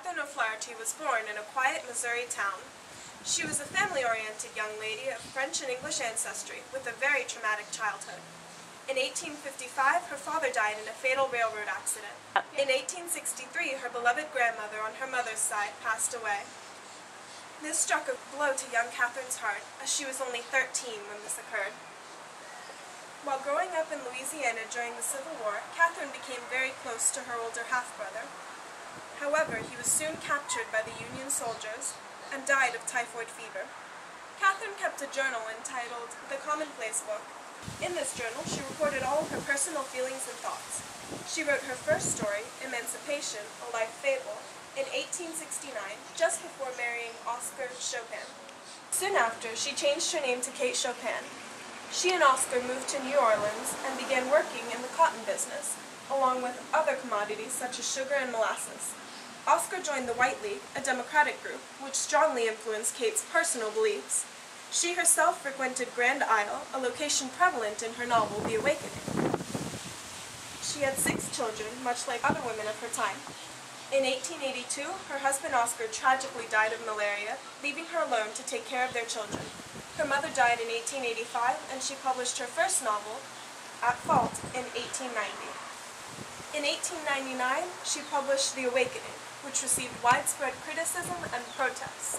Catherine O'Flaherty was born in a quiet Missouri town. She was a family-oriented young lady of French and English ancestry with a very traumatic childhood. In 1855, her father died in a fatal railroad accident. In 1863, her beloved grandmother on her mother's side passed away. This struck a blow to young Catherine's heart, as she was only 13 when this occurred. While growing up in Louisiana during the Civil War, Catherine became very close to her older half-brother. However, he was soon captured by the Union soldiers and died of typhoid fever. Catherine kept a journal entitled The Commonplace Book. In this journal, she recorded all of her personal feelings and thoughts. She wrote her first story, Emancipation, a Life Fable, in 1869, just before marrying Oscar Chopin. Soon after, she changed her name to Kate Chopin. She and Oscar moved to New Orleans and began working in the cotton business, along with other commodities such as sugar and molasses. Oscar joined the White League, a Democratic group, which strongly influenced Kate's personal beliefs. She herself frequented Grand Isle, a location prevalent in her novel, The Awakening. She had 6 children, much like other women of her time. In 1882, her husband Oscar tragically died of malaria, leaving her alone to take care of their children. Her mother died in 1885, and she published her first novel, At Fault, in 1890. In 1899, she published The Awakening, which received widespread criticism and protest.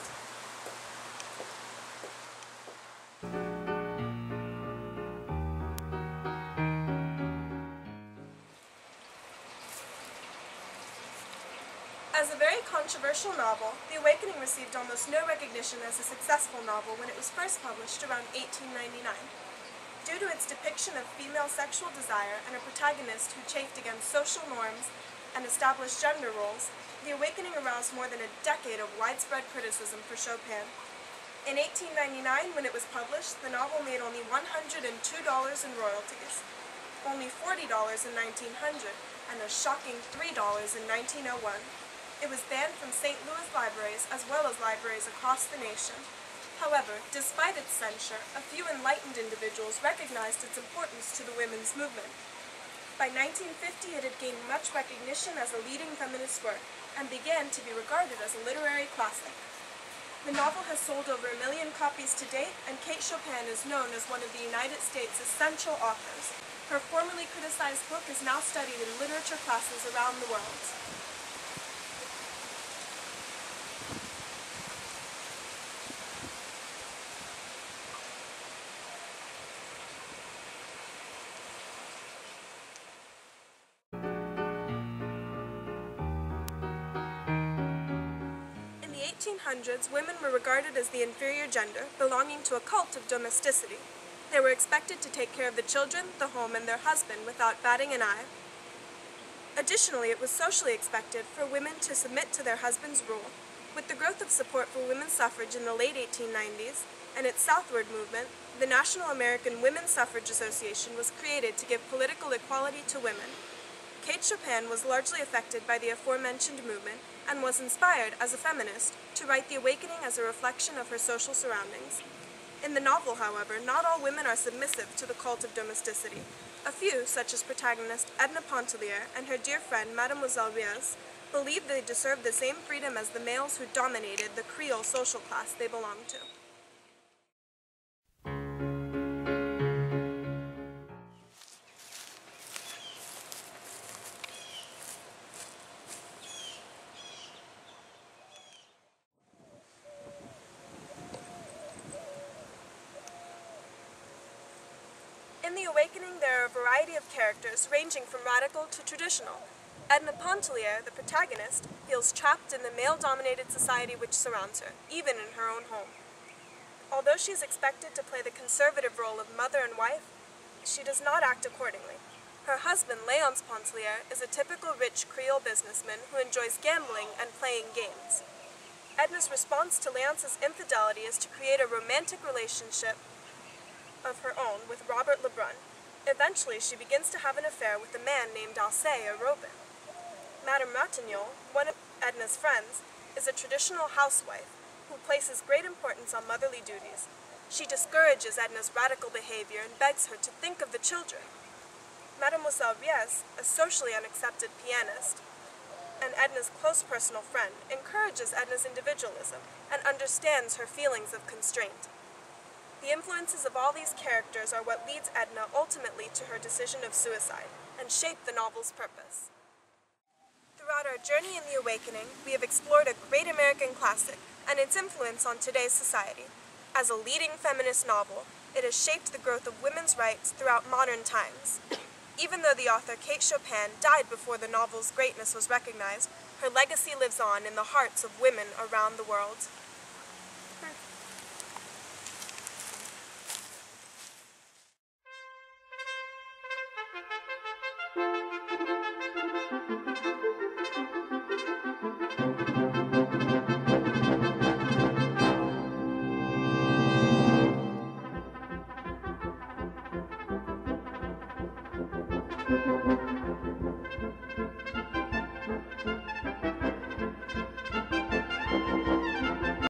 As a very controversial novel, The Awakening received almost no recognition as a successful novel when it was first published around 1899. Due to its depiction of female sexual desire and a protagonist who chafed against social norms and established gender roles, The Awakening aroused more than a decade of widespread criticism for Chopin. In 1899, when it was published, the novel made only $102 in royalties, only $40 in 1900, and a shocking $3 in 1901. It was banned from St. Louis libraries as well as libraries across the nation. However, despite its censure, a few enlightened individuals recognized its importance to the women's movement. By 1950, it had gained much recognition as a leading feminist work and began to be regarded as a literary classic. The novel has sold over 1 million copies to date, and Kate Chopin is known as one of the United States' essential authors. Her formerly criticized book is now studied in literature classes around the world. In the 1800s, women were regarded as the inferior gender, belonging to a cult of domesticity. They were expected to take care of the children, the home, and their husband without batting an eye. Additionally, it was socially expected for women to submit to their husband's rule. With the growth of support for women's suffrage in the late 1890s and its southward movement, the National American Women's Suffrage Association was created to give political equality to women. Kate Chopin was largely affected by the aforementioned movement and was inspired, as a feminist, to write The Awakening as a reflection of her social surroundings. In the novel, however, not all women are submissive to the cult of domesticity. A few, such as protagonist Edna Pontellier and her dear friend Mademoiselle Riez, believe they deserve the same freedom as the males who dominated the Creole social class they belonged to. In The Awakening, there are a variety of characters ranging from radical to traditional. Edna Pontellier, the protagonist, feels trapped in the male-dominated society which surrounds her, even in her own home. Although she is expected to play the conservative role of mother and wife, she does not act accordingly. Her husband, Léonce Pontellier, is a typical rich Creole businessman who enjoys gambling and playing games. Edna's response to Léonce's infidelity is to create a romantic relationship of her own with Robert Lebrun. Eventually, she begins to have an affair with a man named Alcée or Robin. Madame Ratignolle, one of Edna's friends, is a traditional housewife who places great importance on motherly duties. She discourages Edna's radical behavior and begs her to think of the children. Mademoiselle Riez, a socially unaccepted pianist, and and Edna's close personal friend, encourages Edna's individualism and understands her feelings of constraint. The influences of all these characters are what leads Edna ultimately to her decision of suicide and shape the novel's purpose. Throughout our journey in The Awakening, we have explored a great American classic and its influence on today's society. As a leading feminist novel, it has shaped the growth of women's rights throughout modern times. Even though the author Kate Chopin died before the novel's greatness was recognized, her legacy lives on in the hearts of women around the world.